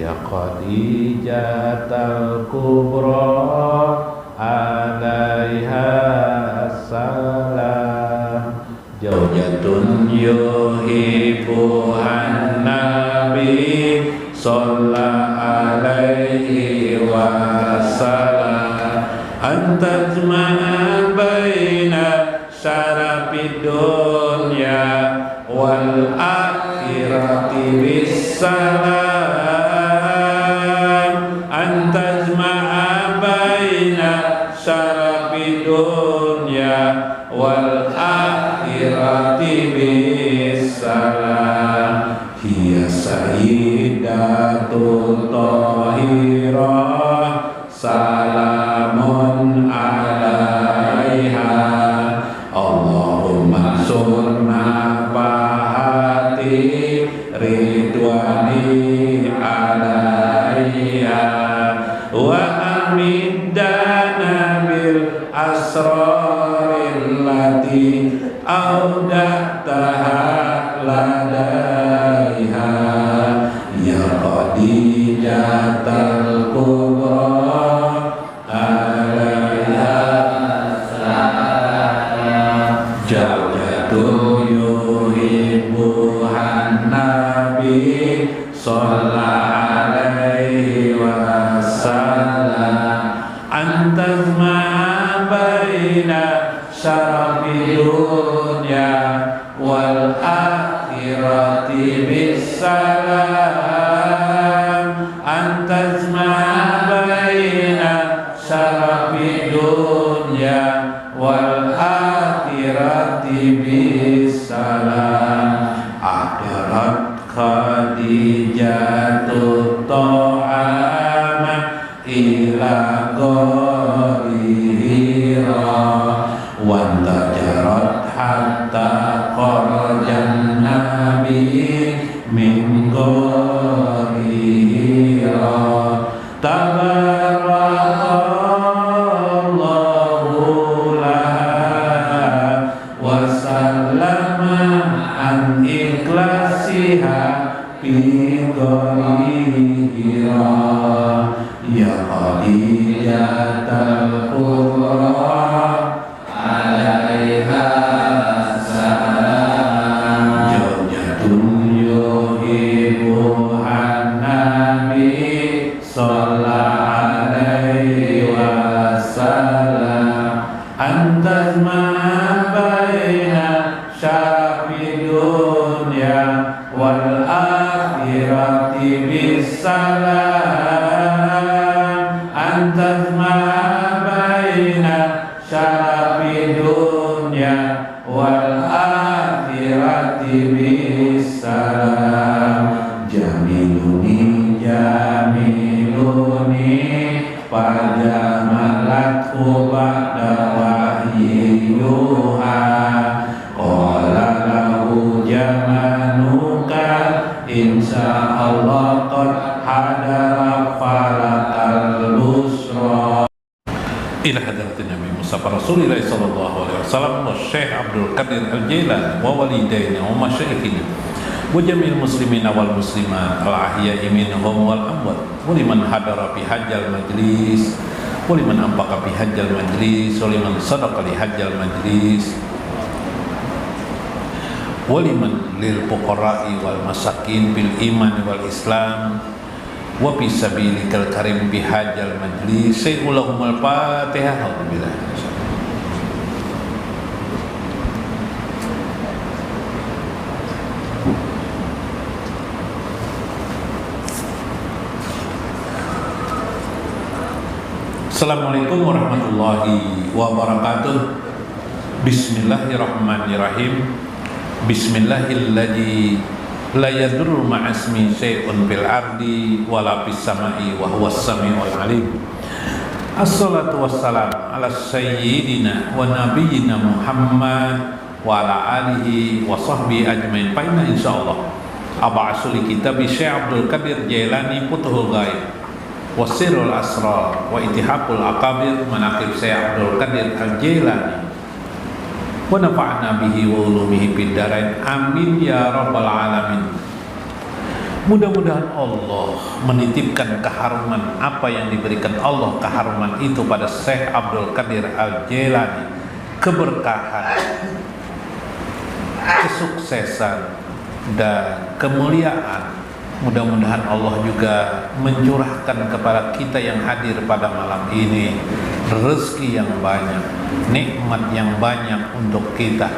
Ya Khadijatal Kubra alaiha assalam. Zawjatun yuhibbuhan Nabi sallallahu alaihi wasallam. Antajma'a baina syarafid dunya wal akhirati bisalam. Antajma'a baina syarafid dunya wal akhirati bisalam. Hiya sayyidatul tahirah salamun alaiha. Allahumma surna bahati ridwani alaiha wa amidana bil asraril lati audataha ladaiha. Ya Khadijatal Kubra alaiha salam. Zawjatu yuhibbuhan Nabi sallallahu alaihi wasallam. Antazma baina syarafid dunya wal akhirati bisalam. Antazma baina syarafid dunya wal akhirati bisalam. Adarat Khadijatut ta'ama ila qariha wantajarat hatta kharajan nabi min qariha. Tabarakallahu laha wa sallama an ikhlasiha fi qariha. Ya Khadijatal Kubra alaiha salam. Zawjatun yuhibbuhan Nabi sallallahu alaihi wasallam. Antazma baina syarafid dunya wal akhirati bisalam. Antazma baina syarafid dunya wal akhirati bisalam. Jamiluni jamiluni pajamalatku ba'da wahyiyuha. Qala lahu jamanuka insyaallah qad hadara falakal busra. Ila hadratin Nabi Mustafa Rasulullah sallallahu alaihi wasallam wa Syekh Abdul Qadir Al-Jailani wa walidaina wa masyayikhina wa jami'il muslimina wal muslimat al-ahya'i minhum wal amwat wa liman hadara fi hajjal majlis wa liman anfaqa fi hajjal majlis wa liman sadaqa li hajjal majlis wa liman lil fuqara'i wal masakin bil iman wal islam wa fi sabilikal karim bi hajjal majlis. Sayyidul Fatihah. Alhamdulillah. Assalamualaikum warahmatullahi wabarakatuh. Bismillahirrahmanirrahim. Bismillahilladzi la yadurru ma'asmi syai'un fil ardi wala fis sama'i wa huwas sami'ul alim. Assalatu wassalam ala sayyidina wa nabiyyina Muhammad wa ala alihi wa sahbihi ajmain. Fa inna insyaallah ab'asul kitab Syekh Abdul Qadir Jailani Futuhul Ghaib wasirul asrar wa itihaqul akabir manaqib Syekh Abdul Qadir Al-Jailani wa nafa'na bihi wa ulumihi fid darain amin ya rabbal alamin. Mudah-mudahan Allah menitipkan keharuman apa yang diberikan Allah keharuman itu pada Syekh Abdul Qadir Al-Jailani, keberkahan, kesuksesan dan kemuliaan. Mudah-mudahan Allah juga mencurahkan kepada kita yang hadir pada malam ini rezeki yang banyak, nikmat yang banyak untuk kita,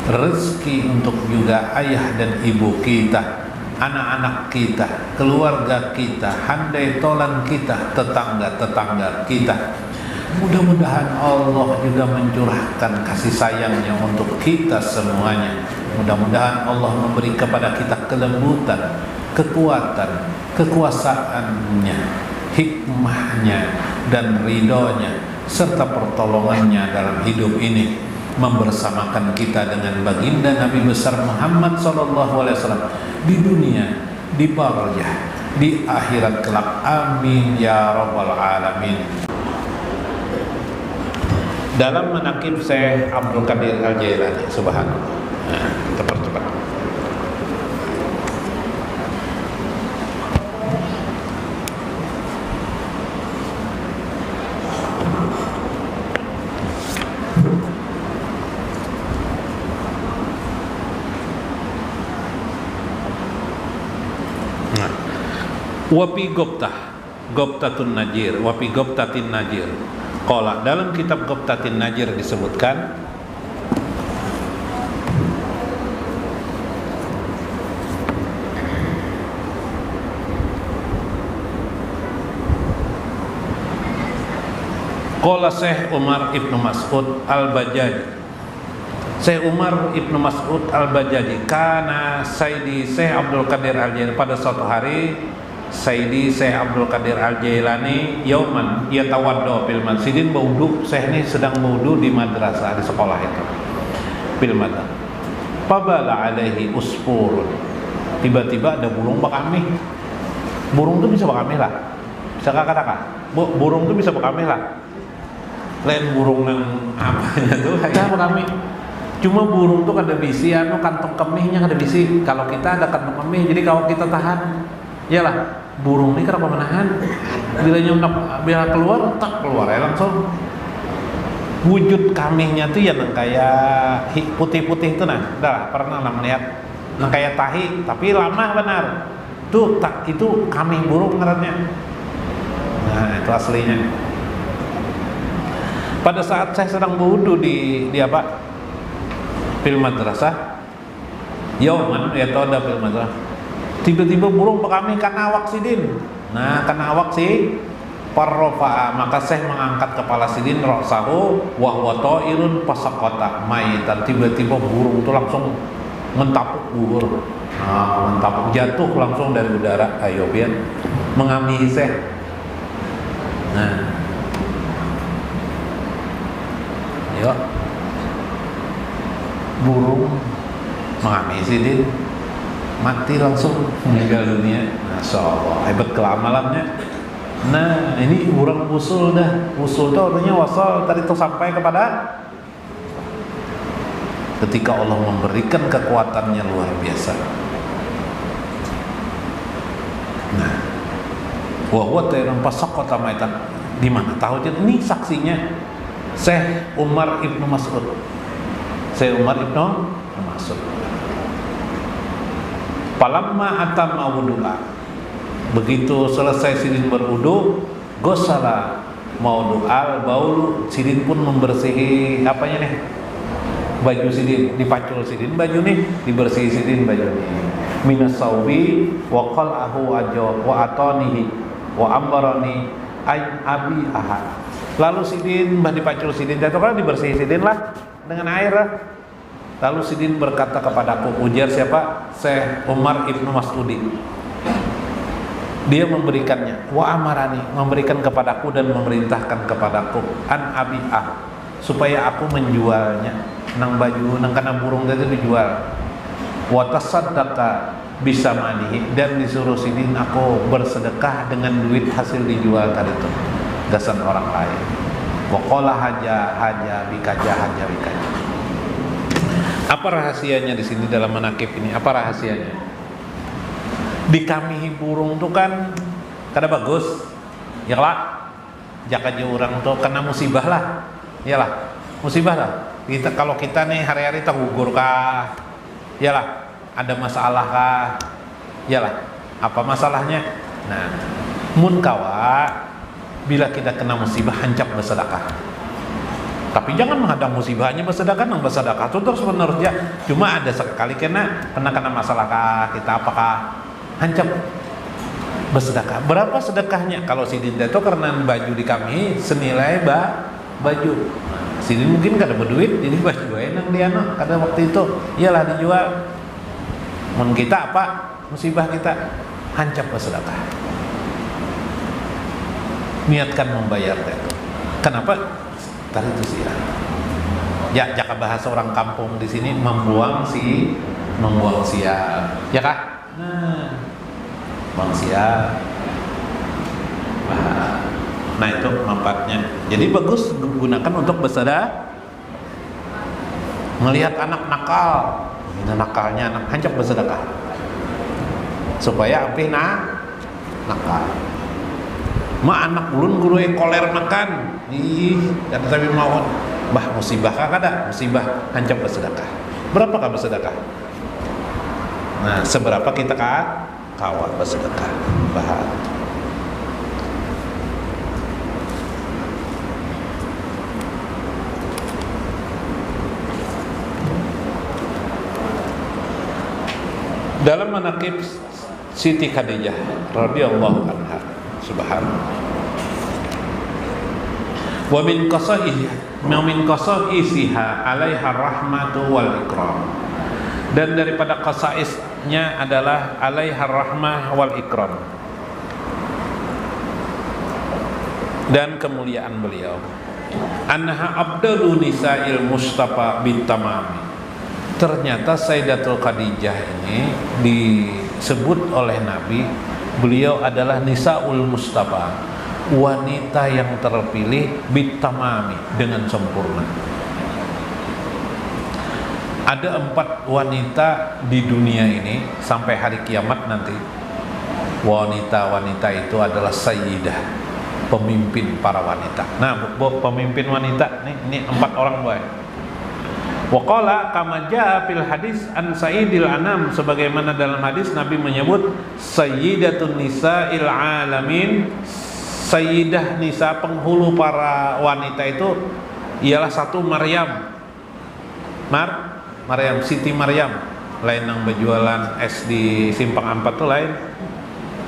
rezeki untuk juga ayah dan ibu kita, anak-anak kita, keluarga kita, handai tolan kita, tetangga-tetangga kita. Mudah-mudahan Allah juga mencurahkan kasih sayangnya untuk kita semuanya. Mudah-mudahan Allah memberi kepada kita kelembutan, kekuatan, kekuasaannya, hikmahnya, dan ridhonya, serta pertolongannya dalam hidup ini, membersamakan kita dengan baginda Nabi besar Muhammad SAW di dunia, di barzah, di akhirat kelak. Amin ya rabbal alamin. Dalam manaqib Syekh Abdul Qadir Al-Jailani, subhanallah. Nah, kita percepat. Wapi Gobtatun Najir, Wapi Gobtatin Najir. Qala, dalam kitab Gobtatin Najir disebutkan, qala Syekh Umar Ibnu Mas'ud Al-Bajjali, Syekh Umar Ibnu Mas'ud Al-Bajjali, kana Sayyidi Syekh Abdul Qadir Al-Jailani, pada suatu hari Sayyidi Syekh Abdul Qadir Al-Jailani yauman yatawaddo fil masjidin, berwudu. Syekh ini sedang berwudu di madrasah, di sekolah itu, fil madrasah. Fabala alaihi usfurun, tiba-tiba ada burung bekamih. Burung itu bisa bekamih lah, bisa kakak-kakak, burung itu bisa bekamih lah. Lain burung yang apanya tuh kayak bekamih. Cuma burung tuh ada bisi, kantong kemihnya ada bisi. Kalau kita ada kantong kemih, jadi kalau kita tahan, iyalah, burung ini kenapa menahan? Bila keluar, tak keluar ya langsung. Wujud kamihnya tuh ya kayak putih-putih itu, nah, dah pernah lah melihat, nah kayak tahi, tapi lama benar. Tuh tak, itu kamih burung ngarannya. Nah, itu aslinya. Pada saat saya sedang berwudu di apa? Fil madrasah. Yauman yatawadda fil madrasah. Tiba-tiba burung bekamih karena awak sidin. Nah, karena awak si parrofa, maka Syekh mengangkat kepala sidin ra'sahu wa huwa ta'irun fasaqata maitan. Tiba-tiba burung itu langsung mentapuk gugur. Nah, mentapuk jatuh langsung dari udara. Ayo biar mengamihi Syekh. Nah, ayo burung mengamihi sidin, mati langsung, meninggal dunia. Masya Allah, hebat kelamalannya. Nah, ini orang usul dah. Usul itu artinya wasal, tadi itu sampai kepada ketika Allah memberikan kekuatannya luar biasa. Nah, wa huwa tayrun fasaqata maitan. Di mana tahu ini saksinya Syekh Umar Ibnu Mas'ud. Syekh Umar Ibnu Mas'ud. Falamma atamma wudu'a, begitu selesai sidin berwudu, gosala maudu'al baulu, sidin pun membersihi apanya nih, baju sidin, dipacul sidin baju nih, dibersihi sidin baju nih, minas saubi wa qal'ahu ajo wa atanihi wa ambarani ay abi ahad. Lalu sidin dipacul sidin, jatuh kan dibersihi sidin lah dengan air lah. Lalu sidin berkata kepadaku, ujar siapa? Syekh Umar Ibnu Mas'udi. Dia memberikannya, wa amarani, memberikan kepadaku dan memerintahkan kepadaku, an abi'ah, supaya aku menjualnya, nang baju, nang kana burung tadi dijual. Wa tasaddaqa bisa manihi, dan disuruh sidin aku bersedekah dengan duit hasil dijual tadi itu, gasan orang lain. Wa qala haja bikaja. Apa rahasianya di sini dalam manaqib ini? Apa rahasianya? Dikamihi burung tuh kan kada bagus. Ya lah. Jaka orang tuh kena musibah lah. Iyalah, musibah lah. Kalau kita nih hari-hari tergugur kah? Iyalah, ada masalah kah? Iyalah, apa masalahnya? Nah, mun kawa bila kita kena musibah hancap bersedekah. Tapi jangan menghadang musibahnya bersedekah, nang bersedekah itu terus menerus ya. Cuma ada sekali kena masalah kah? Kita apakah hancap bersedekah? Berapa sedekahnya? Kalau sidin itu karena baju di kami senilai baju. Sidin mungkin kada berduit, jadi baju nang dia no. Kada waktu itu, iyalah dijual. Mun kita apa? Musibah kita hancap bersedekah. Niatkan membayar itu. Kenapa? Tadi itu sih ya. Jaka bahasa orang kampung di sini membuang sial. Ya kah? Nah, buang sial. Nah itu manfaatnya. Jadi bagus gunakan untuk bersedekah. Melihat anak nakal, nakalnya anak hancap bersedekah. Supaya api nakal. Ma anak ulun guru koler makan. Kata tapi mau bah musibah kada? Musibah hancap bersedekah. Berapa kah bersedekah? Nah, seberapa kita kawat bersedekah? Dalam manaqib Siti Khadijah radhiyallahu anha, subhanallah. Wa min qasaisiha 'alaiha rahmatu wal ikram. Dan daripada qasaisnya adalah 'alaiha rahmah wal ikram. Dan kemuliaan beliau. Annaha abdalu nisa'il Mustafa bitamami. Ternyata Sayyidatul Khadijah ini disebut oleh Nabi, beliau adalah Nisaul Mustafa, wanita yang terpilih bitamami, dengan sempurna. Ada 4 wanita di dunia ini sampai hari kiamat nanti. Wanita-wanita itu adalah sayyidah, pemimpin para wanita. Nah, pemimpin wanita ini 4 orang boy. Waqala kama jaa fil hadis an sayyidil anam, sebagaimana dalam hadis Nabi menyebut sayyidatun nisa'il alamin, sayyidah nisa, penghulu para wanita itu ialah satu Maryam. Maryam, Siti Maryam, lain yang berjualan es di Simpang 4 tuh lain.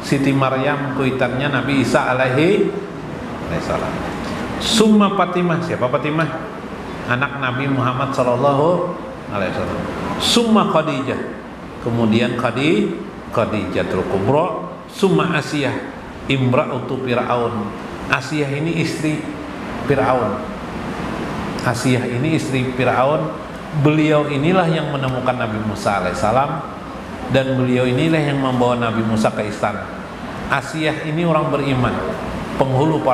Siti Maryam kuitannya Nabi Isa alaihi salam. Summa Fatimah, siapa Fatimah? Anak Nabi Muhammad sallallahu alaihi wasallam. Summa Khadijah, kemudian Khadijatul Kubra. Summa Asiyah, imra'atu Fir'aun. Asiyah ini istri Fir'aun. Asiyah ini istri Fir'aun. Beliau inilah yang menemukan Nabi Musa alaihissalam, dan beliau inilah yang membawa Nabi Musa ke istana. Asiyah ini orang beriman, penghulu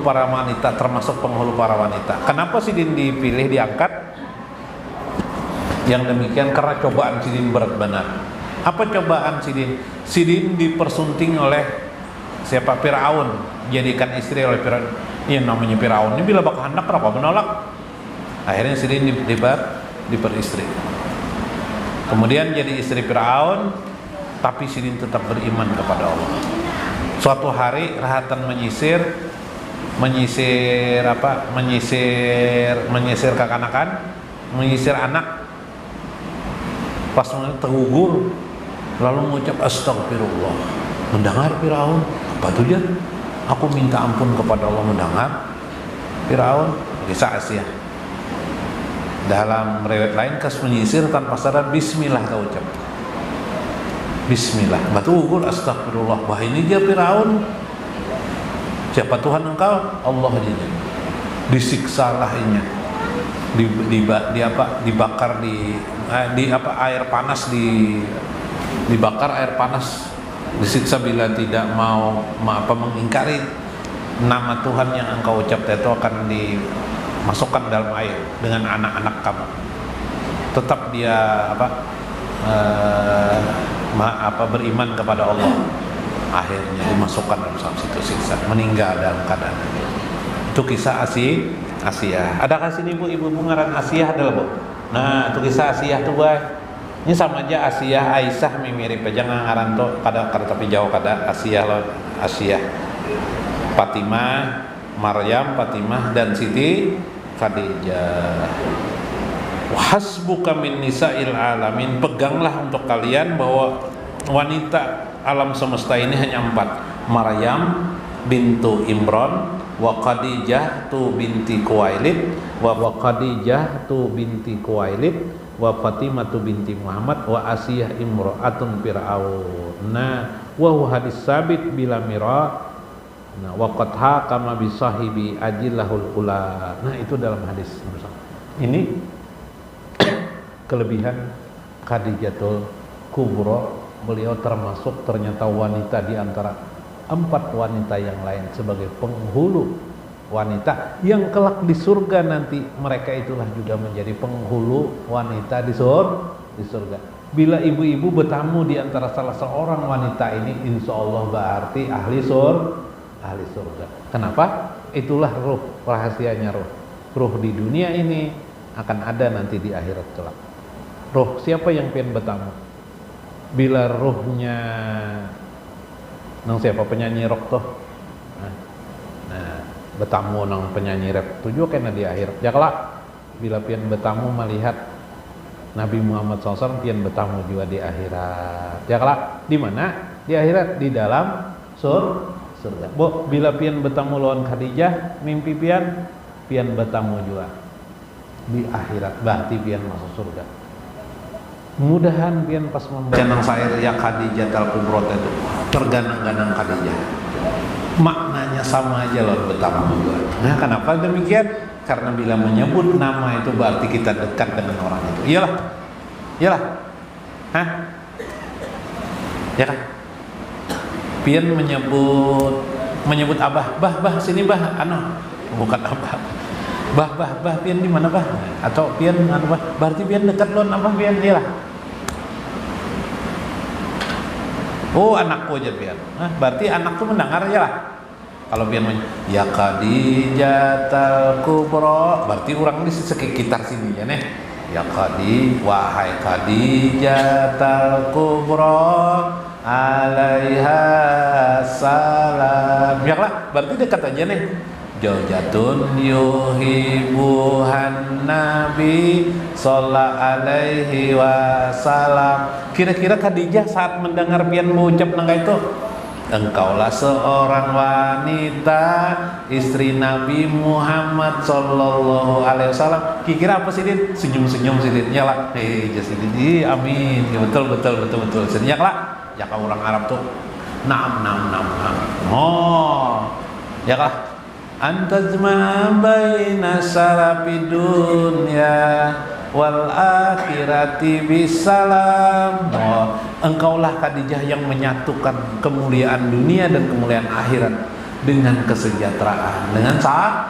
para wanita, termasuk penghulu para wanita. Kenapa Sidin dipilih, diangkat? Yang demikian karena cobaan Sidin berat benar. Apa cobaan Sidin? Sidin dipersunting oleh siapa? Firaun, jadikan istri oleh Firaun. Yang namanya Firaun ini bila bakal hendak kenapa menolak? Akhirnya Sidin diperistri. Kemudian jadi istri Firaun, tapi Sidin tetap beriman kepada Allah. Suatu hari rahatan menyisir kekanakan, menyisir anak. Pas tergugur, lalu mengucap astagfirullah. Mendengar Firaun, apa tuh dia? Aku minta ampun kepada Allah. Mendengar Firaun, kisah Asia. Dalam riwayat lain, kas menyisir tanpa sadar, bismillah kau ucap. Bismillah. Batu gugur, astagfirullah. Wah, ini dia Firaun. Siapa Tuhan engkau? Allah aja. Disiksa lahnya. Dibakar air panas, dibakar air panas. Disiksa bila tidak mau mengingkari nama Tuhan yang engkau ucap, itu akan dimasukkan dalam air dengan anak-anak kamu. Tetap dia beriman kepada Allah, akhirnya dimasukkan dalam situ siksa, meninggal dalam keadaan itu. Kisah Asiyah. Adakah sini ibu ngaran Asiyah adalah bu? Nah, itu kisah Asiyah tuh boy. Ini sama aja Asiyah Aisyah mirip aja ngaran tuh kada tapi jauh kada Asiyah loh. Asiyah Fatimah, Maryam, Fatimah dan Siti Khadijah. Hasbuka min nisa'il alamin, peganglah untuk kalian bahwa wanita alam semesta ini hanya 4. Maryam bintu Imran, wa Khadijah tu binti Khuwailid, wa Khadijah tu binti Khuwailid, wa Fatimah tu binti Muhammad, wa Asiyah imra'atun Fir'aun. Nah, wa huwa hadis sabit bila mira. Nah, wa qad hakama bi sahibi ajillahul ula. Nah, itu dalam hadis. Ini kelebihan Khadijatul Kubra. Beliau termasuk ternyata wanita di antara 4 wanita yang lain sebagai penghulu wanita yang kelak di surga nanti. Mereka itulah juga menjadi penghulu wanita di surga. Bila ibu-ibu bertamu di antara salah seorang wanita ini, insya Allah berarti ahli surga. Kenapa? Itulah ruh, rahasianya ruh. Ruh di dunia ini akan ada nanti di akhirat kelak. Ruh siapa yang pengen bertamu? Bila ruhnya nang siapa penyanyi rock tuh, nah bertamu nang penyanyi rap tujuh kena di akhirat. Ya kelak bila pian bertamu melihat Nabi Muhammad SAW, pian bertamu juga di akhirat. Ya kelak di mana? Di akhirat, di dalam surga. Bo, bila pian bertamu lawan Khadijah, mimpi pian bertamu juga di akhirat, berarti pian masuk surga. Mudahan pian pas membaca nang sair ya Khadijah al-Kubra itu terganang-ganang Khadijah, maknanya sama aja loh bertamu juga. Nah, kenapa demikian? Karena bila menyebut nama itu berarti kita dekat dengan orang itu. Iyalah, hah? Ya kan? Pian menyebut abah, bah sini bah, bukan abah. Bah pian di mana bah? Atau pian bah? Berarti pian dekat lon abah pian, iyalah. Oh, anakku aja pian. Berarti anak tuh mendengar ya lah. Kalau pian ya Khadijah al-Kubra, berarti orang di sekitar sini ya nih. Ya wahai Khadijah al-Kubra alaiha salam. Ya lah, berarti dekat aja nih. Jawjatun yuhibuhan Nabi sallallahu alaihi wasallam. Kira-kira Khadijah saat mendengar pian mengucap nangka itu, engkaulah seorang wanita istri Nabi Muhammad sallallahu alaihi wasallam. Kira apa sih Din? Senyum-senyum sih Din. Ya lah. Jadi amin. Ya, betul. Senyum lah. Ya kalau orang Arab tuh naam. Oh. Ya lah. Antajma baina syarafid dunya wal akhirati bisalam. Oh, engkaulah Khadijah yang menyatukan kemuliaan dunia dan kemuliaan akhirat dengan kesejahteraan, dengan salam.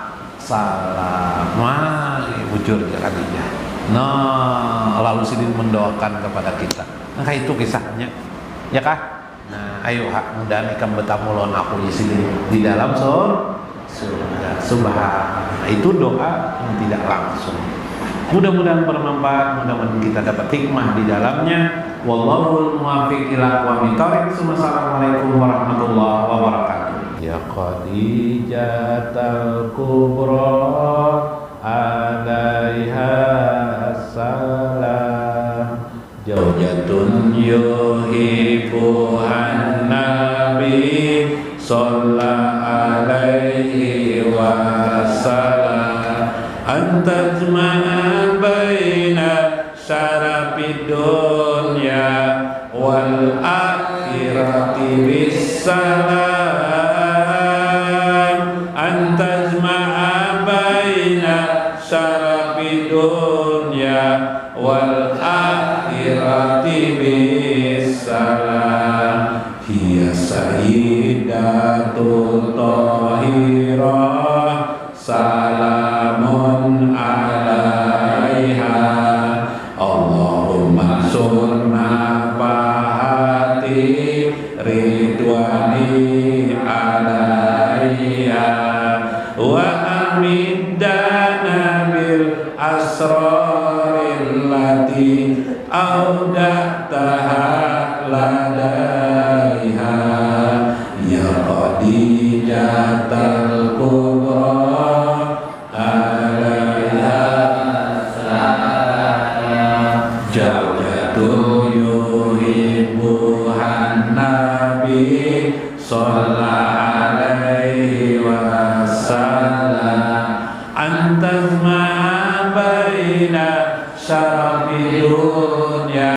Wah, wujud Khadijah. Nah, lalu Sidin mendoakan kepada kita. Nah, itu kisahnya. Ya kah? Nah, ayo mudah-mudahan ikam bertamu lawan aku di dalam surga. Subhanallah, itu doa yang tidak langsung. Mudah-mudahan bermanfaat, mudah-mudahan kita dapat hikmah di dalamnya. Wallahul muwaffiq ila aqwamit thoriq. Assalamualaikum warahmatullahi wabarakatuh. Ya Khadijah al-Kubra alaiha assalam. Jaujatun yuhibuhan Nabi sallallahu alaihi wasallam. Antajma'a baina syarafid dunya wal akhirati bisalam. Antajma'a baina syarafid dunya wal akhirati bisalam. Hiya sayyidatul tahirah salamun alaiha. Allahumma sunna audataha ladaiha ya Khadijatal Kubra alaiha salam jawjatu yuhibbuhan nabi sallallahu alaihi wasallam antaz ma baina syarafi